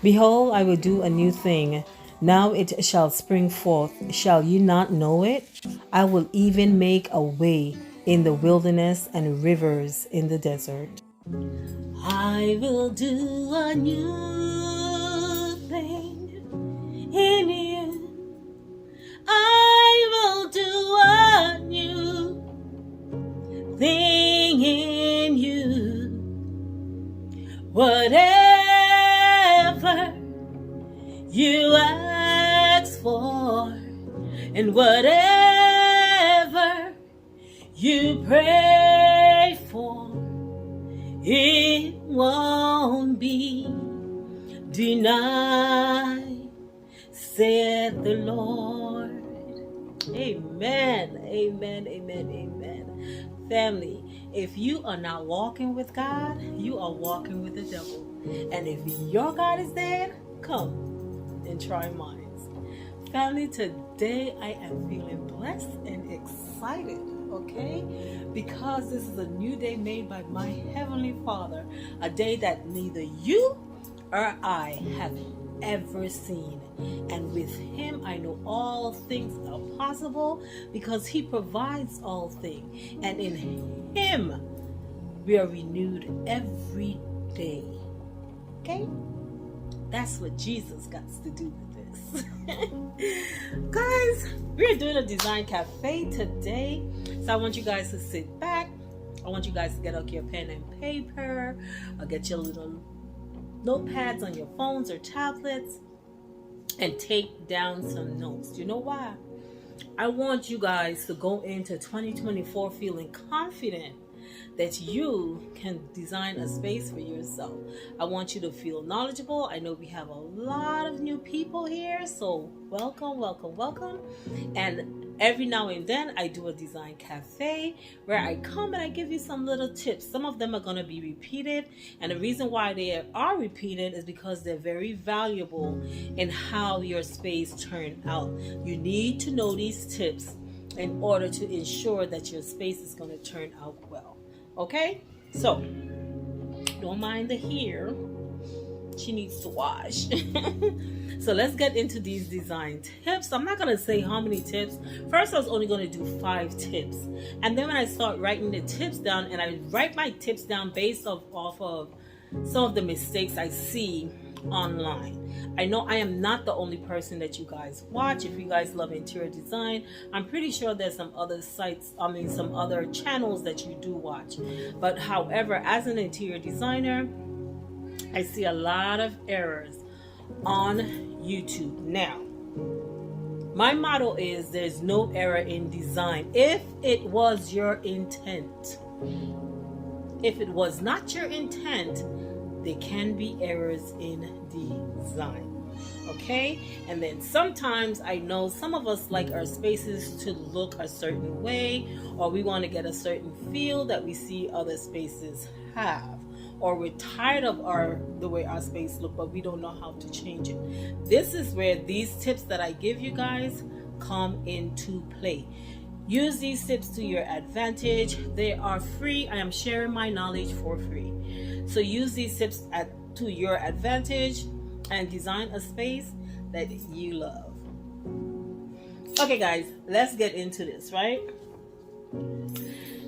Behold, I will do a new thing. Now it shall spring forth. Shall you not know it? I will even make a way in the wilderness and rivers in the desert. I will do a new thing in you. I will do a new thing in you. Whatever you ask for and whatever you pray for, it won't be denied, said the Lord. Amen, amen, amen, amen. Family, if you are not walking with God, you are walking with the devil. And if your God is dead, come and try mine. Family, today I am feeling blessed and excited, okay? Because this is a new day made by my Heavenly Father, a day that neither you or I have ever seen. And with Him, I know all things are possible because He provides all things. And in Him, we are renewed every day, okay? That's what Jesus got to do with this. Guys, we're doing a design cafe today. So I want you guys to sit back. I want you guys to get out your pen and paper, or get your little notepads on your phones or tablets and take down some notes. You know why? I want you guys to go into 2024 feeling confident that you can design a space for yourself. I want you to feel knowledgeable. I know we have a lot of new people here, so welcome, welcome, welcome. And every now and then I do a design cafe where I come and I give you some little tips. Some of them are going to be repeated, and the reason why they are repeated is because they're very valuable in how your space turned out. You need to know these tips in order to ensure that your space is going to turn out well. Okay, so don't mind the hair, she needs to wash. So let's get into these design tips. I'm not gonna say how many tips. First I was only gonna do 5 tips, and then when I start writing the tips down, and I write my tips down based off of some of the mistakes I see online. I know I am not the only person that you guys watch. If you guys love interior design, I'm pretty sure there's some other sites, some other channels that you do watch. But however, as an interior designer, I see a lot of errors on YouTube. Now, my motto is there's no error in design if it was your intent. If it was not your intent, there can be errors in design, okay? And then sometimes I know some of us like our spaces to look a certain way, or we want to get a certain feel that we see other spaces have, or we're tired of the way our space look, but we don't know how to change it. This is where these tips that I give you guys come into play. Use these tips to your advantage. They are free. I am sharing my knowledge for free. So use these tips to your advantage and design a space that you love. Okay guys, let's get into this, right?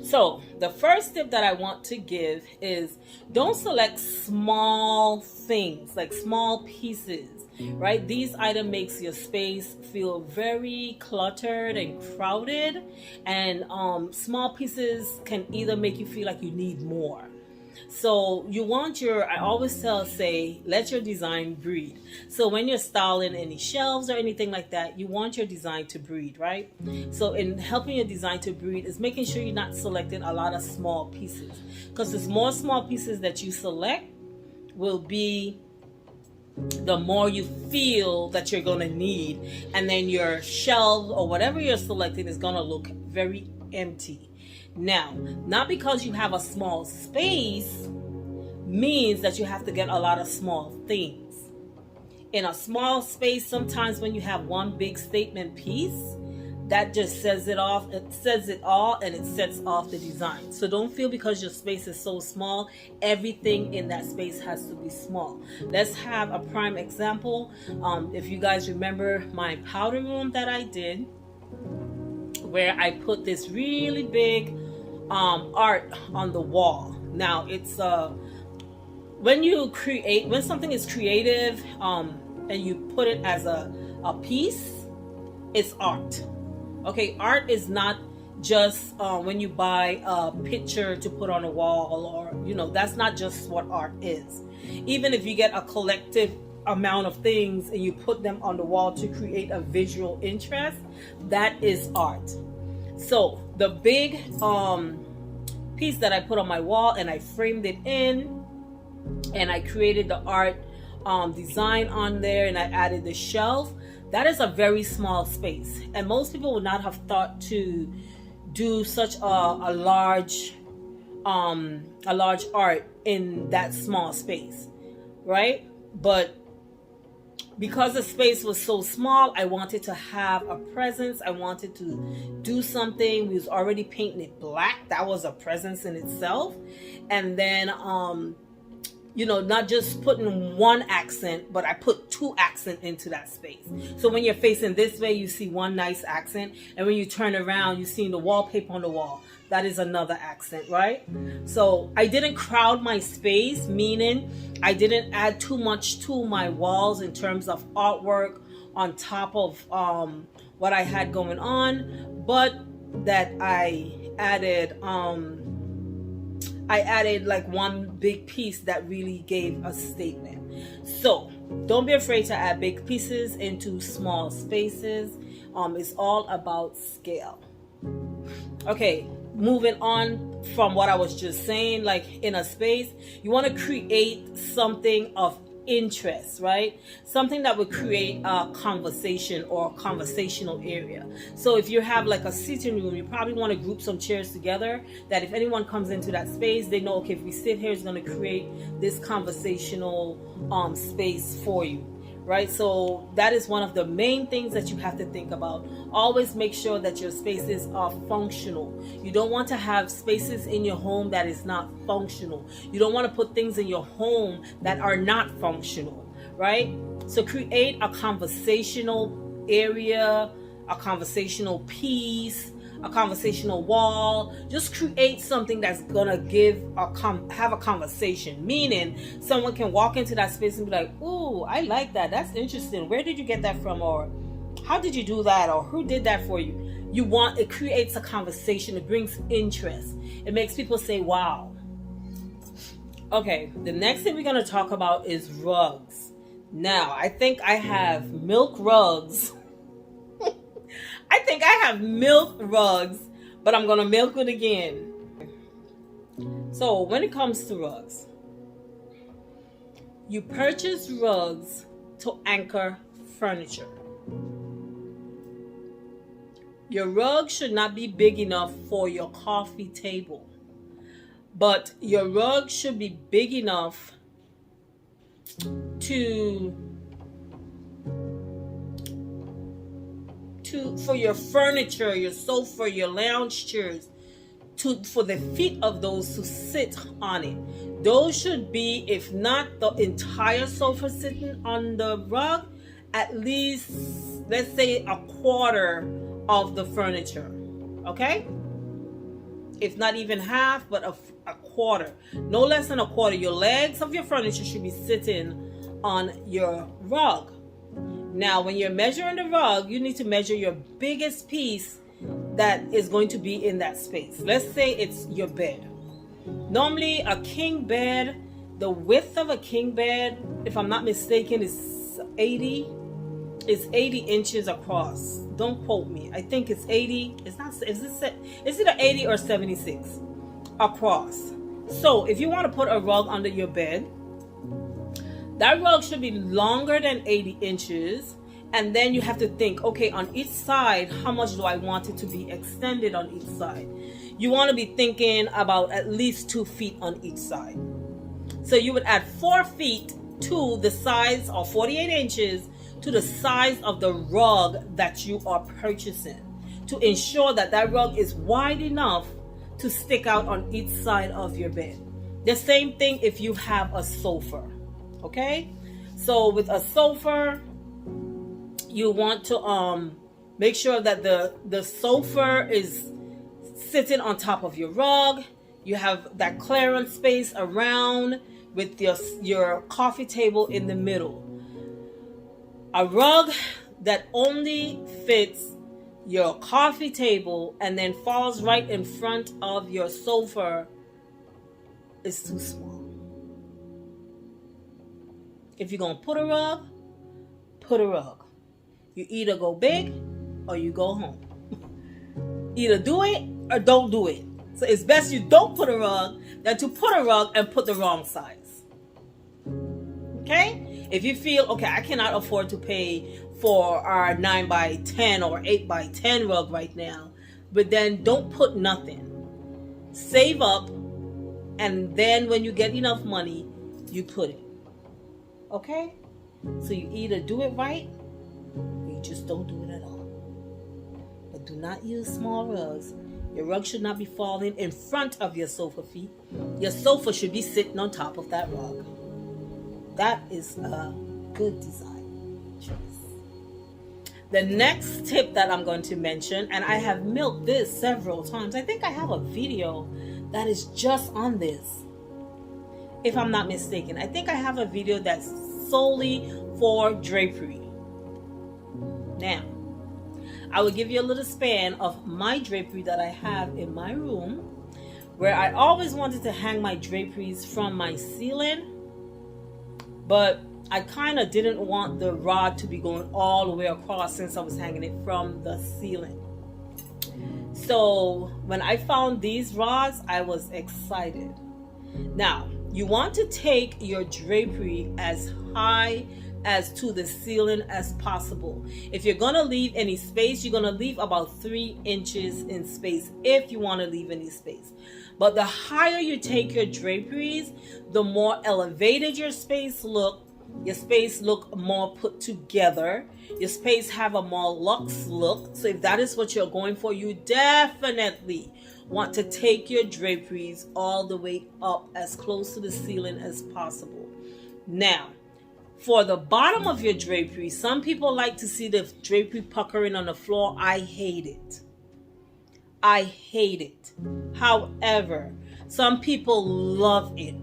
So the first tip that I want to give is don't select small things, like small pieces, right? These items makes your space feel very cluttered and crowded, and small pieces can either make you feel like you need more. So you want I always say, let your design breathe. So when you're styling any shelves or anything like that, you want your design to breathe, right? So in helping your design to breathe is making sure you're not selecting a lot of small pieces, because the more small pieces that you select will be the more you feel that you're going to need, and then your shelf or whatever you're selecting is going to look very empty. Now, not because you have a small space means that you have to get a lot of small things. In a small space, sometimes when you have one big statement piece, that just says it off. It says it all, and it sets off the design. So don't feel because your space is so small, everything in that space has to be small. Let's have a prime example. If you guys remember my powder room that I did, where I put this really big art on the wall. Now it's when something is creative and you put it as a piece, it's art. Okay, art is not just when you buy a picture to put on a wall, or that's not just what art is. Even if you get a collective amount of things and you put them on the wall to create a visual interest, that is art. So the big piece that I put on my wall, and I framed it in, and I created the art design on there, and I added the shelf. That is a very small space, and most people would not have thought to do such a large art in that small space, right? But because the space was so small, I wanted to have a presence. I wanted to do something. We was already painting it black. That was a presence in itself. And then not just putting one accent, but I put two accents into that space. So when you're facing this way, you see one nice accent, and when you turn around, you see the wallpaper on the wall. That is another accent, right? So I didn't crowd my space, meaning I didn't add too much to my walls in terms of artwork on top of what I had going on, but that I added like one big piece that really gave a statement. So don't be afraid to add big pieces into small spaces. It's all about scale. Okay, moving on from what I was just saying, like in a space, you want to create something of interest, right? Something that would create a conversation or a conversational area. So if you have like a sitting room, you probably want to group some chairs together that if anyone comes into that space, they know, okay, if we sit here, it's going to create this conversational space for you, right? So that is one of the main things that you have to think about. Always make sure that your spaces are functional. You don't want to have spaces in your home that is not functional. You don't want to put things in your home that are not functional, right? So create a conversational area, a conversational piece, a conversational wall. Just create something that's gonna have a conversation, meaning someone can walk into that space and be like, "Ooh, I like that. That's interesting. Where did you get that from?" Or "How did you do that?" Or "Who did that for you?" It creates a conversation. It brings interest. It makes people say, "Wow." Okay, the next thing we're gonna talk about is rugs. Now, I think I have milk rugs. I think I have milk rugs, but I'm going to milk it again. So when it comes to rugs, you purchase rugs to anchor furniture. Your rug should not be big enough for your coffee table, but your rug should be big enough for your furniture, your sofa, your lounge chairs, for the feet of those to sit on it. Those should be, if not the entire sofa sitting on the rug, at least, let's say, a quarter of the furniture. Okay? If not even half, but a quarter. No less than a quarter. Your legs of your furniture should be sitting on your rug. Now, when you're measuring the rug, you need to measure your biggest piece that is going to be in that space. Let's say it's your bed. Normally, a king bed, the width of a king bed, if I'm not mistaken, is 80 inches across. Don't quote me. I think it's 80. It's not. Is it an 80 or 76 across? So, if you want to put a rug under your bed, that rug should be longer than 80 inches. And then you have to think, okay, on each side, how much do I want it to be extended on each side? You want to be thinking about at least 2 feet on each side. So you would add 4 feet to the size, or 48 inches to the size of the rug that you are purchasing, to ensure that that rug is wide enough to stick out on each side of your bed. The same thing if you have a sofa, okay? So with a sofa, you want to make sure that the sofa is sitting on top of your rug. You have that clearance space around with your coffee table in the middle. A rug that only fits your coffee table and then falls right in front of your sofa is too small. If you're going to put a rug, put a rug. You either go big or you go home. Either do it or don't do it. So it's best you don't put a rug than to put a rug and put the wrong size. Okay? If you feel, okay, I cannot afford to pay for our 9x10 or 8x10 rug right now, but then don't put nothing. Save up, and then when you get enough money, you put it. Okay? So you either do it right, or you just don't do it at all. But do not use small rugs. Your rug should not be falling in front of your sofa feet. Your sofa should be sitting on top of that rug. That is a good design choice. The next tip that I'm going to mention, and I have milked this several times. I think I have a video that is just on this, if I'm not mistaken. I think I have a video that's solely for drapery. Now, I will give you a little span of my drapery that I have in my room, where I always wanted to hang my draperies from my ceiling, but I kind of didn't want the rod to be going all the way across since I was hanging it from the ceiling. So when I found these rods, I was excited. Now, you want to take your drapery as high as to the ceiling as possible. If you're going to leave any space, you're going to leave about 3 inches in space if you want to leave any space. But the higher you take your draperies, the more elevated your space look. Your space look more put together. Your space have a more luxe look. So if that is what you're going for, you definitely want to take your draperies all the way up as close to the ceiling as possible. Now, for the bottom of your drapery, some people like to see the drapery puckering on the floor. I hate it. I hate it. However, some people love it,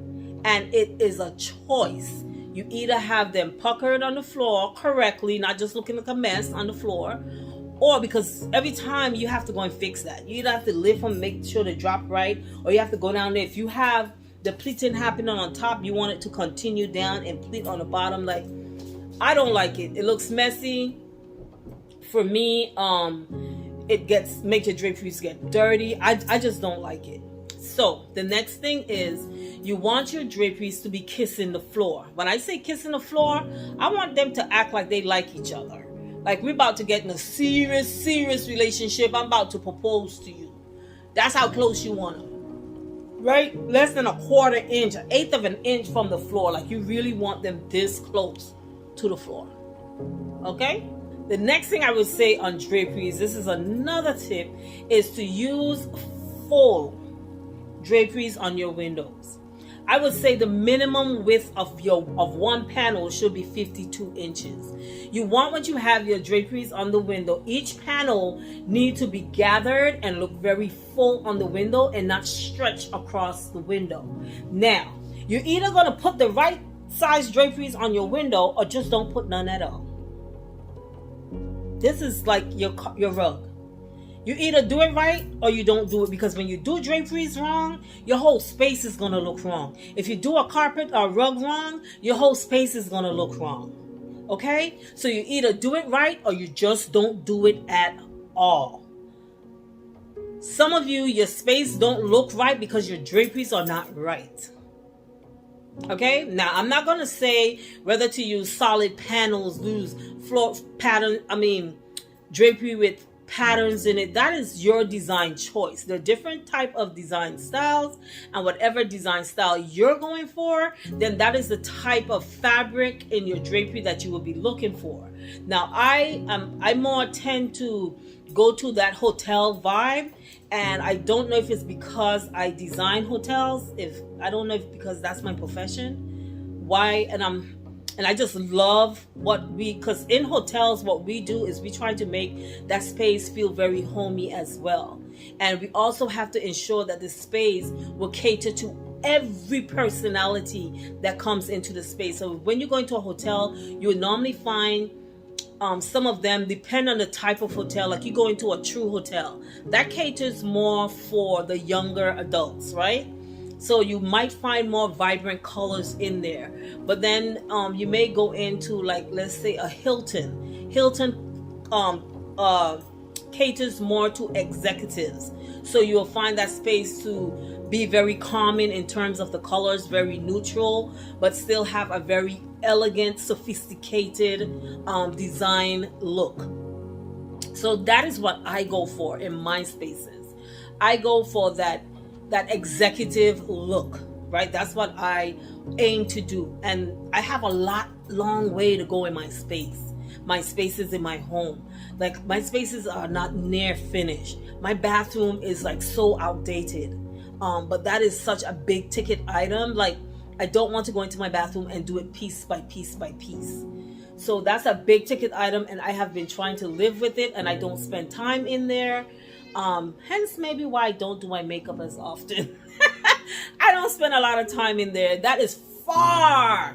and it is a choice. You either have them puckered on the floor correctly, not just looking like a mess on the floor, or because every time you have to go and fix that. You either have to lift them, make sure they drop right, or you have to go down there. If you have the pleating happening on top, you want it to continue down and pleat on the bottom. Like, I don't like it. It looks messy. For me, it makes your draperies get dirty. I just don't like it. So the next thing is, you want your draperies to be kissing the floor. When I say kissing the floor, I want them to act like they like each other. Like we're about to get in a serious relationship. I'm about to propose to you. That's how close you want them. Right? Less than 1/4 inch, 1/8 of an inch from the floor. Like you really want them this close to the floor. Okay? The next thing I would say on draperies, this is another tip, is to use full draperies on your windows. I would say the minimum width of one panel should be 52 inches. You want, when you have your draperies on the window, each panel need to be gathered and look very full on the window and not stretch across the window. Now, you're either going to put the right size draperies on your window or just don't put none at all. This is like your rug. You either do it right or you don't do it, because when you do draperies wrong, your whole space is going to look wrong. If you do a carpet or a rug wrong, your whole space is going to look wrong. Okay? So you either do it right or you just don't do it at all. Some of you, your space don't look right because your draperies are not right. Okay? Now, I'm not going to say whether to use solid panels, use floor pattern, drapery with patterns in it. That is your design choice. There are different type of design styles, and whatever design style you're going for, then that is the type of fabric in your drapery that you will be looking for. Now, I more tend to go to that hotel vibe. And I don't know if it's because I design hotels, if I don't know if because that's my profession, why. And I just love what because in hotels, what we do is we try to make that space feel very homey as well. And we also have to ensure that the space will cater to every personality that comes into the space. So when you go into a hotel, you would normally find some of them depend on the type of hotel. Like you go into a true hotel that caters more for the younger adults, right? So you might find more vibrant colors in there. But then you may go into, like, let's say a Hilton. Caters more to executives. So you'll find that space to be very calming in terms of the colors, very neutral, but still have a very elegant, sophisticated design look. So that is what I go for in my spaces. I go for that executive look, right? That's what I aim to do. And I have a long way to go in my space. My spaces in my home, like my spaces are not near finished. My bathroom is like so outdated, but that is such a big ticket item. Like I don't want to go into my bathroom and do it piece by piece by piece. So that's a big ticket item, and I have been trying to live with it, and I don't spend time in there. Hence maybe why I don't do my makeup as often. I don't spend a lot of time in there. That is far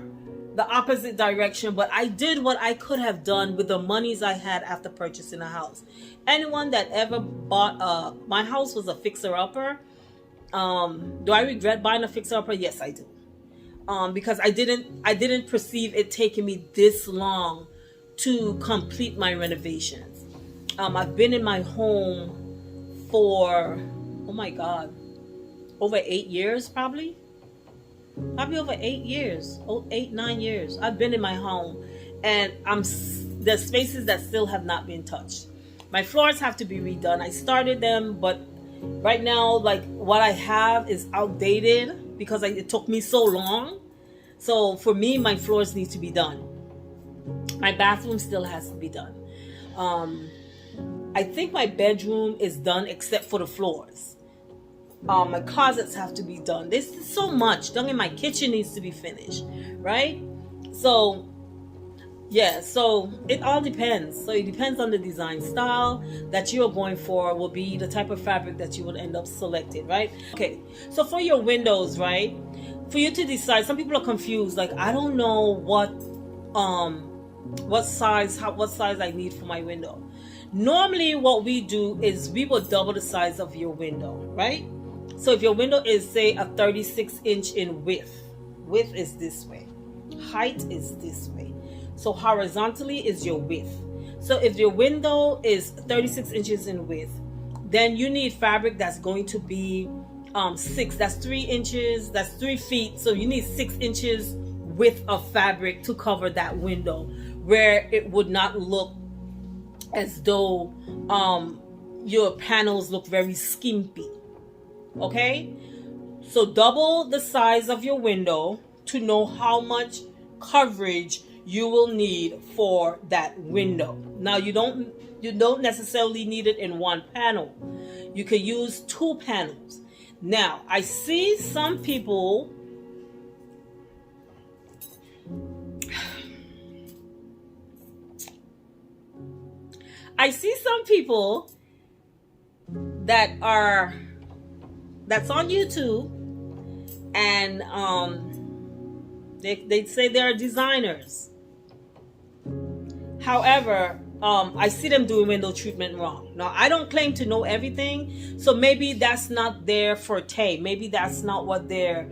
the opposite direction, but I did what I could have done with the monies I had after purchasing a house. Anyone that ever bought my house was a fixer-upper. Do I regret buying a fixer-upper? Yes, I do. Because I didn't perceive it taking me this long to complete my renovations. I've been in my home for, oh my God, over 8 years, probably over 8 years, 9 years. I've been in my home, and there's spaces that still have not been touched. My floors have to be redone. I started them, but right now, like what I have is outdated because it took me so long. So for me, my floors need to be done. My bathroom still has to be done. I think my bedroom is done except for the floors. My closets have to be done. There's so much. Don't get my kitchen needs to be finished, right? So yeah, so it all depends. So it depends on the design style that you're going for, will be the type of fabric that you would end up selecting, right? Okay, so for your windows, right, for you to decide, some people are confused, like I don't know what size I need for my window. Normally what we do is we will double the size of your window, right? So if your window is, say, a 36-inch in width is this way, height is this way, so horizontally is your width. So if your window is 36 inches in width, then you need fabric that's going to be 6, that's 3 inches, that's 3 feet. So you need 6 inches width of fabric to cover that window, where it would not look as though your panels look very skimpy. Okay, so double the size of your window to know how much coverage you will need for that window. Now you don't necessarily need it in one panel. You could use 2 panels. Now I see some people that's on YouTube, and they say they're designers. However, I see them doing window treatment wrong. Now, I don't claim to know everything, so maybe that's not their forte. Maybe that's not what their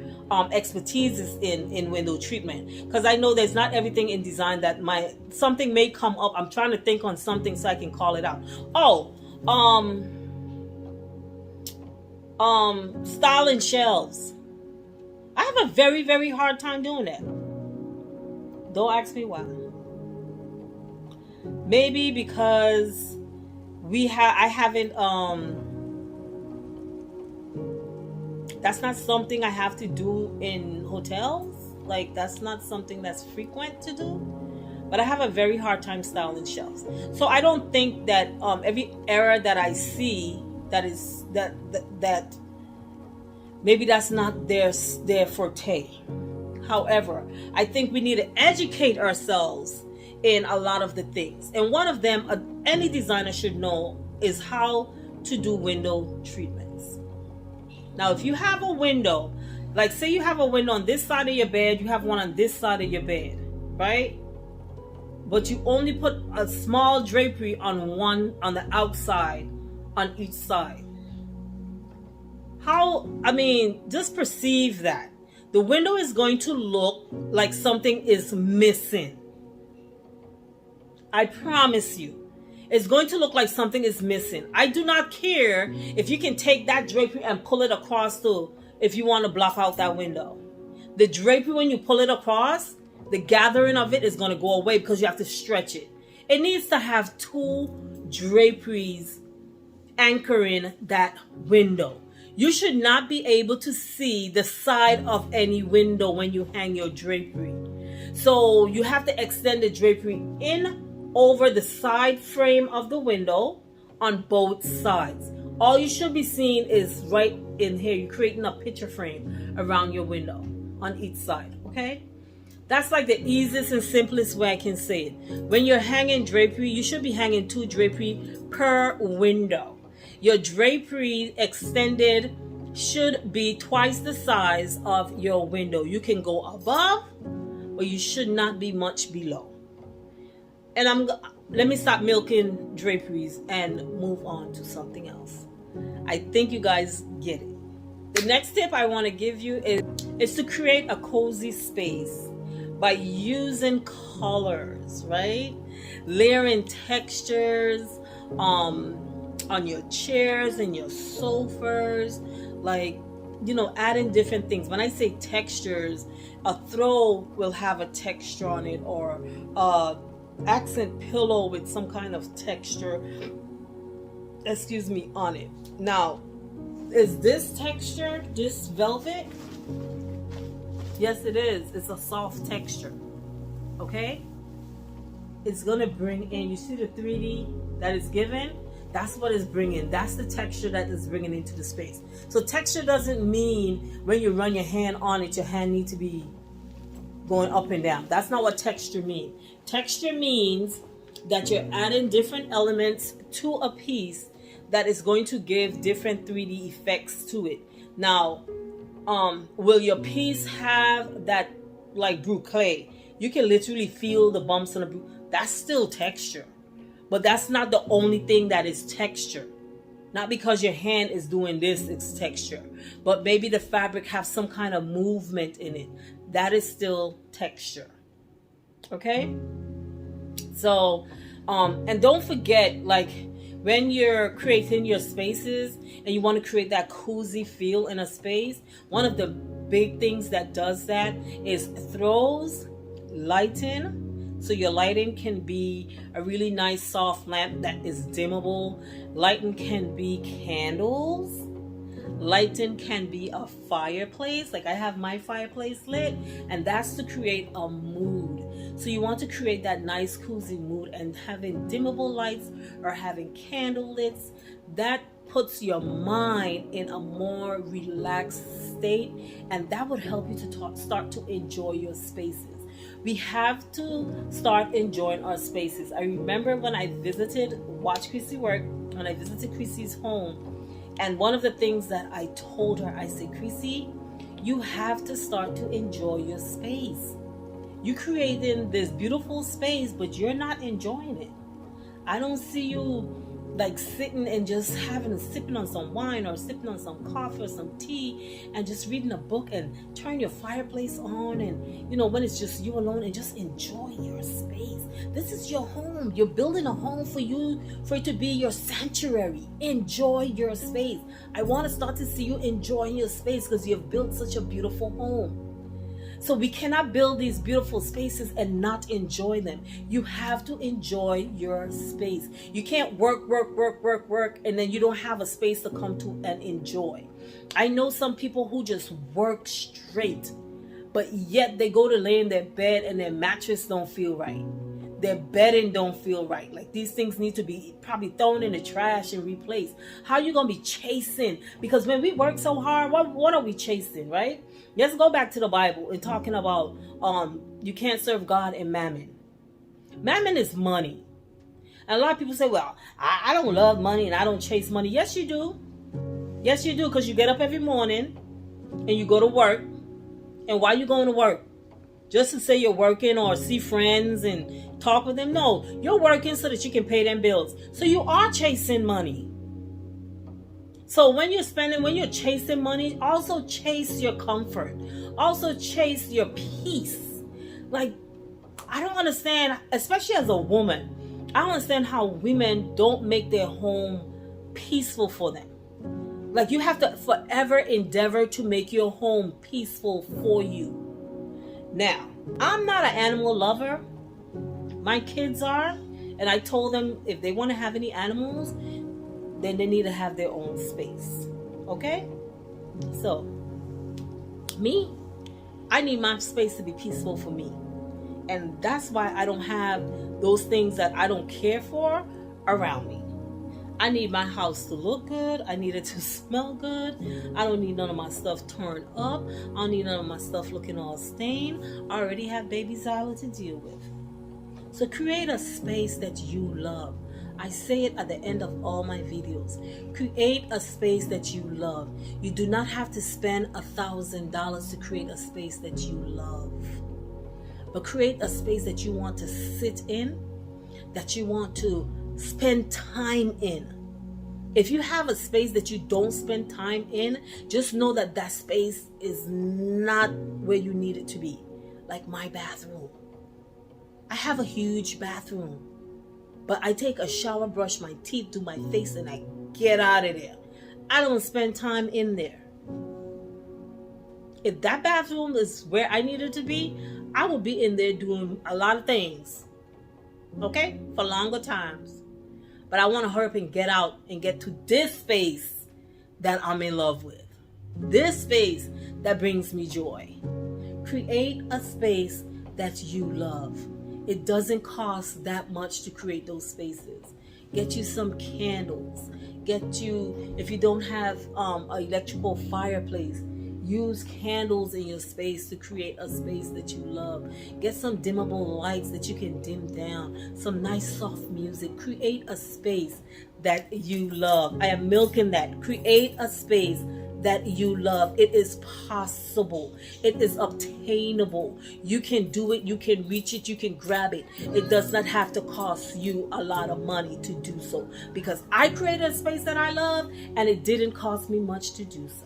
expertise is in window treatment. Because I know there's not everything in design that something may come up. I'm trying to think on something so I can call it out. Styling shelves. I have a very, very hard time doing that. Don't ask me why. Maybe because I haven't that's not something I have to do in hotels. Like that's not something that's frequent to do. but I have a very hard time styling shelves. So I don't think that every error that I see that is that maybe that's not their forte. However, I think we need to educate ourselves in a lot of the things. And one of them, any designer should know, is how to do window treatments. Now, if you have a window, like say you have a window on this side of your bed, you have one on this side of your bed, right? But you only put a small drapery on the outside, on each side. Just perceive that. The window is going to look like something is missing. I promise you. It's going to look like something is missing. I do not care if you can take that drapery and pull it across if you want to block out that window. The drapery, when you pull it across, the gathering of it is going to go away because you have to stretch it. It needs to have 2 draperies anchoring that window. You should not be able to see the side of any window when you hang your drapery. So you have to extend the drapery in over the side frame of the window on both sides. All you should be seeing is right in here. You're creating a picture frame around your window on each side, okay? That's like the easiest and simplest way I can say it. When you're hanging drapery, you should be hanging 2 drapery per window. Your drapery extended should be twice the size of your window. You can go above, but you should not be much below. And let me stop milking draperies and move on to something else. I think you guys get it. The next tip I want to give you is to create a cozy space by using colors, right? Layering textures on your chairs and your sofas, like, adding different things. When I say textures, a throw will have a texture on it, or accent pillow with some kind of texture on it. Now, is this texture this velvet? Yes, it is. It's a soft texture. Okay, it's gonna bring in, you see the 3D that is given? That's what it's bringing. That's the texture that is bringing into the space. So texture doesn't mean when you run your hand on it, your hand needs to be going up and down. That's not what texture means. Texture means that you're adding different elements to a piece that is going to give different 3D effects to it. Now, will your piece have that like boucle? You can literally feel the bumps on the boucle. That's still texture. But that's not the only thing that is texture. Not because your hand is doing this, it's texture. But maybe the fabric has some kind of movement in it. That is still texture. Okay? So, and don't forget, like, when you're creating your spaces and you want to create that cozy feel in a space, one of the big things that does that is throws, lighting. So your lighting can be a really nice soft lamp that is dimmable. Lighting can be candles. Lighting can be a fireplace. Like I have my fireplace lit, and that's to create a mood. So you want to create that nice cozy mood, and having dimmable lights or having candle lights, that puts your mind in a more relaxed state, and that would help you to start to enjoy your spaces. We have to start enjoying our spaces. I remember when I watched Chrissy work, when I visited Chrissy's home, and one of the things that I told her, I said, Chrissy, you have to start to enjoy your space. You're creating this beautiful space, but you're not enjoying it. I don't see you like sitting and just sipping on some wine or sipping on some coffee or some tea and just reading a book and turn your fireplace on, and when it's just you alone, and just enjoy your space. This is your home. You're building a home for it to be your sanctuary. Enjoy your space. I want to start to see you enjoying your space because you've built such a beautiful home. So we cannot build these beautiful spaces and not enjoy them. You have to enjoy your space. You can't work, and then you don't have a space to come to and enjoy. I know some people who just work straight, but yet they go to lay in their bed and their mattress don't feel right. their bedding don't feel right. Like these things need to be probably thrown in the trash and replaced. How are you gonna be chasing? Because when we work so hard, what are we chasing, right? Let's go back to the Bible and talking about you can't serve God and mammon. Mammon is money. And a lot of people say, well, I don't love money and I don't chase money. Yes, you do. Yes, you do, because you get up every morning and you go to work. And why are you going to work? Just to say you're working or see friends and talk with them? No, you're working so that you can pay them bills. So you are chasing money. So when you're chasing money, also chase your comfort. Also chase your peace. Like, I don't understand, especially as a woman, I don't understand how women don't make their home peaceful for them. Like, you have to forever endeavor to make your home peaceful for you. Now, I'm not an animal lover. My kids are. And I told them if they want to have any animals, then they need to have their own space. Okay? So, me, I need my space to be peaceful for me. And that's why I don't have those things that I don't care for around me. I need my house to look good. I need it to smell good. I don't need none of my stuff turned up. I don't need none of my stuff looking all stained. I already have baby Zyla to deal with. So create a space that you love. I say it at the end of all my videos. Create a space that you love. You do not have to spend $1,000 to create a space that you love. But create a space that you want to sit in, that you want to spend time in. If you have a space that you don't spend time in, just know that that space is not where you need it to be. Like my bathroom. I have a huge bathroom, but I take a shower, brush my teeth, do my face, and I get out of there. I don't spend time in there. If that bathroom is where I need it to be, I will be in there doing a lot of things, okay, for longer times. But I want to hurry up and get out and get to this space that I'm in love with. This space that brings me joy. Create a space that you love. It doesn't cost that much to create those spaces. Get you some candles. Get you, if you don't have an electrical fireplace, use candles in your space to create a space that you love. Get some dimmable lights that you can dim down. Some nice soft music. Create a space that you love. I am milking that. Create a space that you love. It is possible. It is obtainable. You can do it. You can reach it. You can grab it. It does not have to cost you a lot of money to do so. Because I created a space that I love and it didn't cost me much to do so.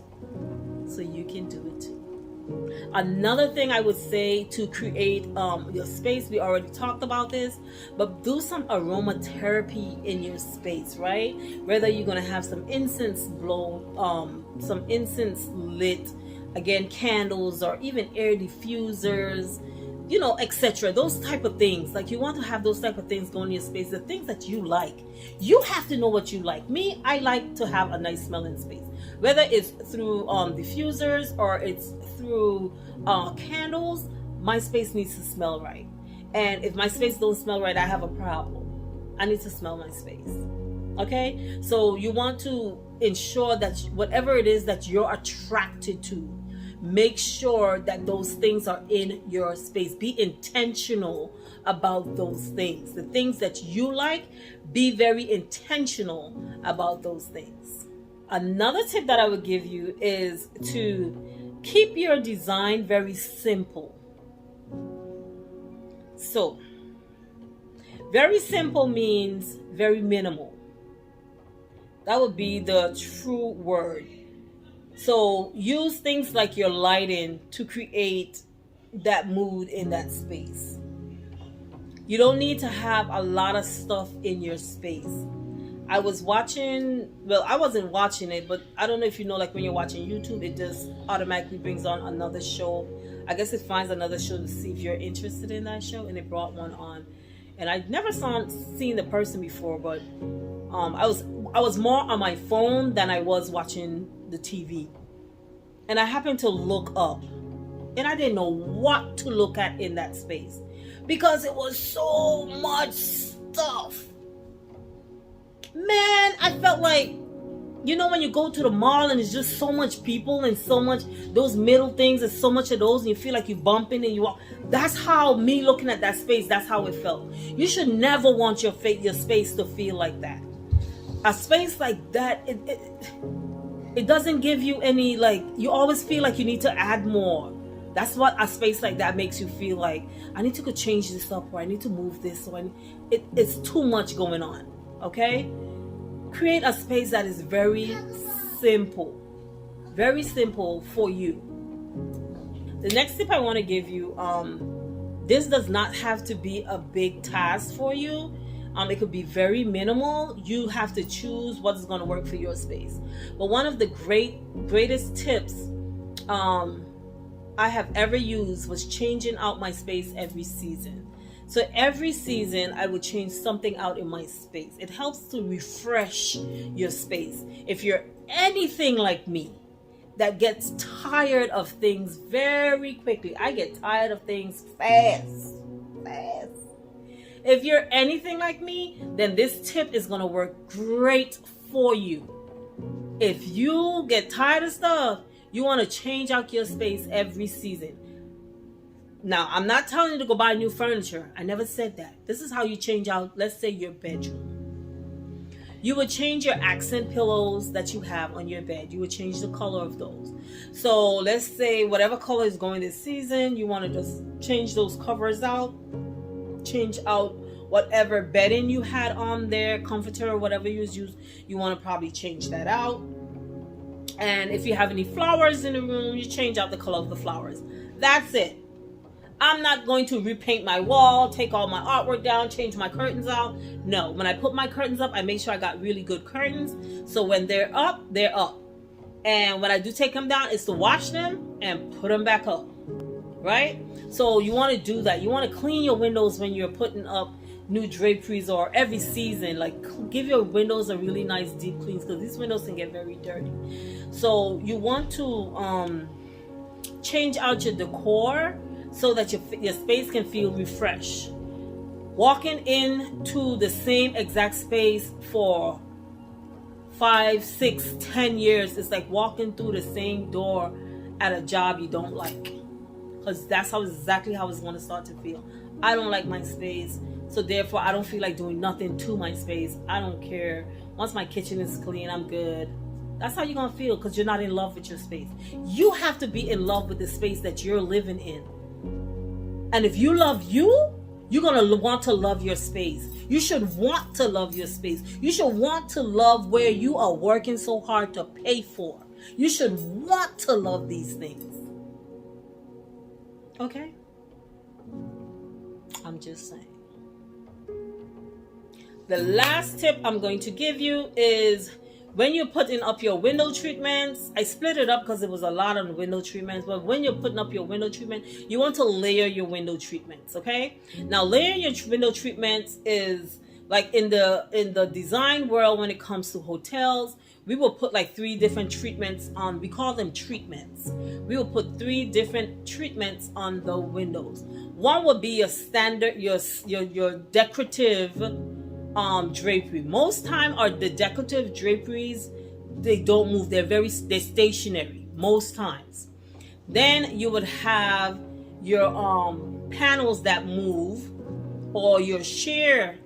So you can do it too. Another thing I would say to create your space, we already talked about this, but do some aromatherapy in your space, right? Whether you're going to have some incense blown, some incense lit, again, candles, or even air diffusers, you know, etc. Those type of things. Like, you want to have those type of things going in your space, the things that you like. You have to know what you like. Me, I like to have a nice smelling space. Whether it's through diffusers or it's through candles, my space needs to smell right. And if my space don't smell right, I have a problem. I need to smell my space. Okay? So you want to ensure that whatever it is that you're attracted to, make sure that those things are in your space. Be intentional about those things. The things that you like, be very intentional about those things. Another tip that I would give you is to keep your design very simple. So, very simple means very minimal. That would be the true word. So use things like your lighting to create that mood in that space. You don't need to have a lot of stuff in your space. I was watching, well, I wasn't watching it, but I don't know if you know, like when you're watching YouTube, it just automatically brings on another show. I guess it finds another show to see if you're interested in that show, and it brought one on. And I never seen the person before, but I was more on my phone than I was watching the TV. And I happened to look up, and I didn't know what to look at in that space. because it was so much stuff. Man, I felt like, you know, when you go to the mall and it's just so much people and so much, those middle things, and so much of those, and you feel like you're bumping and you walk. That's how me looking at that space, that's how it felt. You should never want your space to feel like that. A space like that, it doesn't give you any, like, you always feel like you need to add more. That's what a space like that makes you feel like. I need to go change this up, or I need to move this, or it's too much going on. Okay? Create a space that is very simple for you. The next tip I want to give you, this does not have to be a big task for you. It could be very minimal. You have to choose what's going to work for your space. But one of the greatest tips I have ever used was changing out my space every season. So every season I would change something out in my space. It helps to refresh your space. If you're anything like me that gets tired of things very quickly, I get tired of things fast. If you're anything like me, then this tip is going to work great for you. If you get tired of stuff, you want to change out your space every season. Now, I'm not telling you to go buy new furniture. I never said that. This is how you change out, let's say, your bedroom. You would change your accent pillows that you have on your bed. You would change the color of those. So let's say whatever color is going this season, you want to just change those covers out. Change out whatever bedding you had on there, comforter or whatever you used. You want to probably change that out. And if you have any flowers in the room, you change out the color of the flowers. That's it. I'm not going to repaint my wall, take all my artwork down, change my curtains out. No, when I put my curtains up, I make sure I got really good curtains. So when they're up, they're up. And when I do take them down, it's to wash them and put them back up. Right? So you want to do that. You want to clean your windows when you're putting up new draperies, or every season. Like, give your windows a really nice deep clean, because these windows can get very dirty. So you want to change out your decor so that your space can feel refreshed. Walking into the same exact space for 5, 6, 10 years is like walking through the same door at a job you don't like, because that's exactly how it's going to start to feel. I don't like my space, so therefore I don't feel like doing nothing to my space. I don't care. Once my kitchen is clean, I'm good. That's how you're going to feel, because you're not in love with your space. You have to be in love with the space that you're living in. And if you love you, you're going to want to love your space. You should want to love your space. You should want to love where you are working so hard to pay for. You should want to love these things. Okay? I'm just saying. The last tip I'm going to give you is, when you're putting up your window treatments, I split it up because it was a lot on window treatments, but when you're putting up your window treatment, you want to layer your window treatments, okay? Now, layering your window treatments is like in the design world. When it comes to hotels, we will put like 3 different treatments on. We call them treatments. We will put 3 different treatments on the windows. One would be your standard, your decorative drapery. Most time the decorative draperies, they don't move. They're stationary most times. Then you would have your panels that move, or your sheer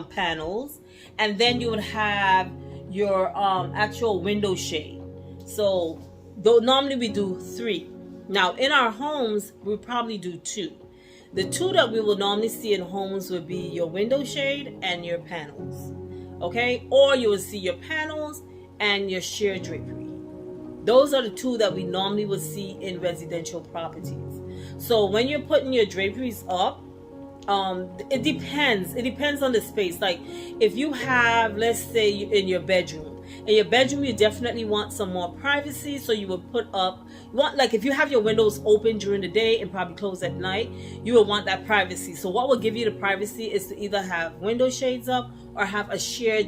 panels, and then you would have your actual window shade. So though normally we do 3. Now in our homes we probably do 2. The 2 that we will normally see in homes would be your window shade and your panels. Okay? Or you will see your panels and your sheer drapery. Those are the 2 that we normally would see in residential properties. So when you're putting your draperies up, it depends. It depends on the space. Like if you have, let's say in your bedroom, you definitely want some more privacy, so you would put up, like if you have your windows open during the day and probably closed at night, you will want that privacy. So what will give you the privacy is to either have window shades up or have a shared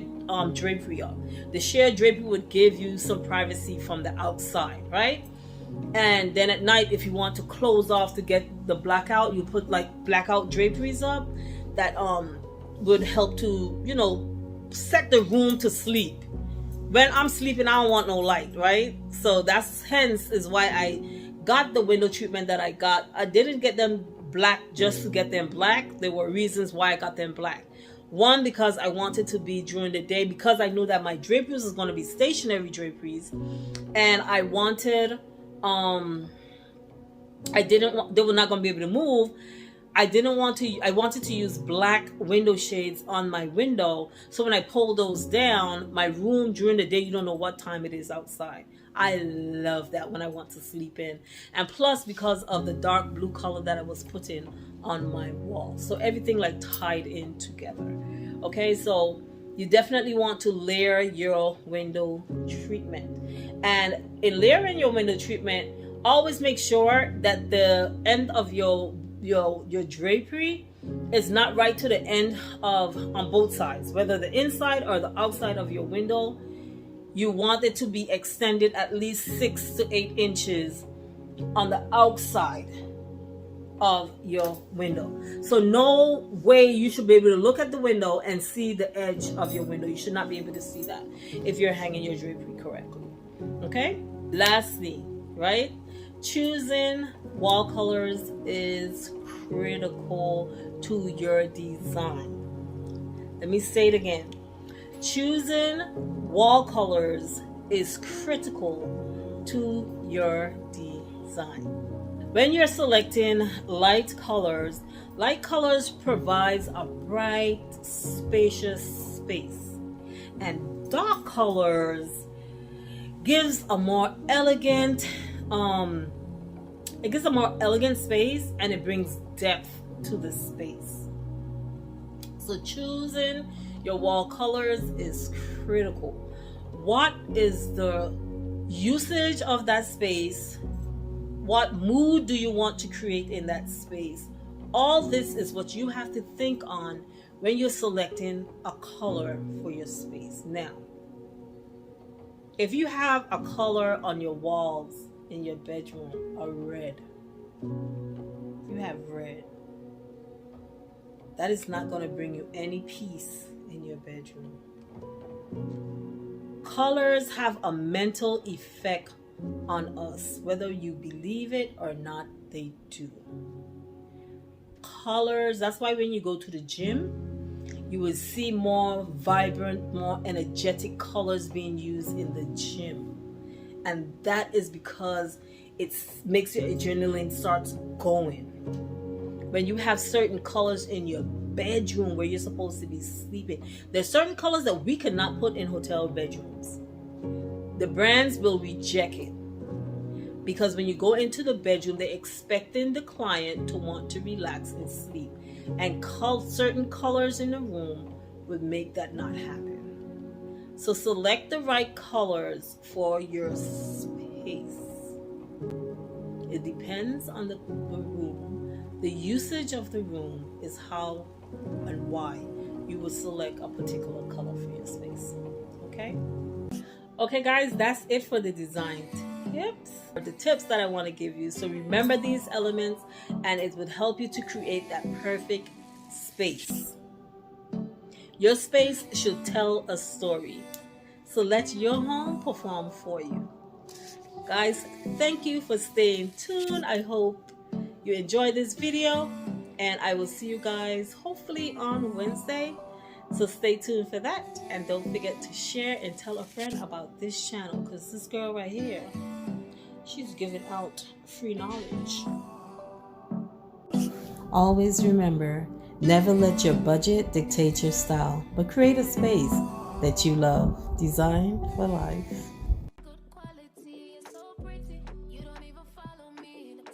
drapery up. The shared drapery would give you some privacy from the outside, right? And then at night, if you want to close off to get the blackout, you put like blackout draperies up that would help to, you know, set the room to sleep. When I'm sleeping, I don't want no light, right? So that's hence is why I got the window treatment that I got. I didn't get them black just to get them black. There were reasons why I got them black. One, because I wanted to be during the day, because I knew that my draperies was going to be stationary draperies, and I wanted they were not going to be able to move. I wanted to use black window shades on my window, so when I pull those down, my room during the day, you don't know what time it is outside. I love that when I want to sleep in. And plus, because of the dark blue color that I was putting on my wall, so everything like tied in together. Okay, so you definitely want to layer your window treatment, and in layering your window treatment, always make sure that the end of your drapery is not right to the end of on both sides, whether the inside or the outside of your window. You want it to be extended at least 6 to 8 inches on the outside of your window. So no way you should be able to look at the window and see the edge of your window. You should not be able to see that if you're hanging your drapery correctly. Okay, lastly, right, choosing wall colors is critical to your design. Let me say it again. Choosing wall colors is critical to your design. When you're selecting light colors provides a bright, spacious space, and dark colors gives a more elegant space, and it brings depth to the space. So choosing your wall colors is critical. What is the usage of that space? What mood do you want to create in that space? All this is what you have to think on when you're selecting a color for your space. Now, if you have a color on your walls in your bedroom, a red, you have red, that is not going to bring you any peace in your bedroom. Colors have a mental effect on us, whether you believe it or not, they do. Colors, that's why when you go to the gym, you will see more vibrant, more energetic colors being used in the gym. And that is because it makes your adrenaline starts going. When you have certain colors in your bedroom where you're supposed to be sleeping, there's certain colors that we cannot put in hotel bedrooms. The brands will reject it, because when you go into the bedroom, they're expecting the client to want to relax and sleep, and certain colors in the room would make that not happen. So select the right colors for your space. It depends on the room. The usage of the room is how and why you will select a particular color for your space. Okay guys, that's it for the design tips, the tips that I want to give you. So remember these elements, and it would help you to create that perfect space. Your space should tell a story, so let your home perform for you. Guys, thank you for staying tuned. I hope you enjoyed this video, and I will see you guys hopefully on Wednesday. So stay tuned for that, and don't forget to share and tell a friend about this channel, because this girl right here, she's giving out free knowledge. Always remember, never let your budget dictate your style, but create a space that you love. Design for life.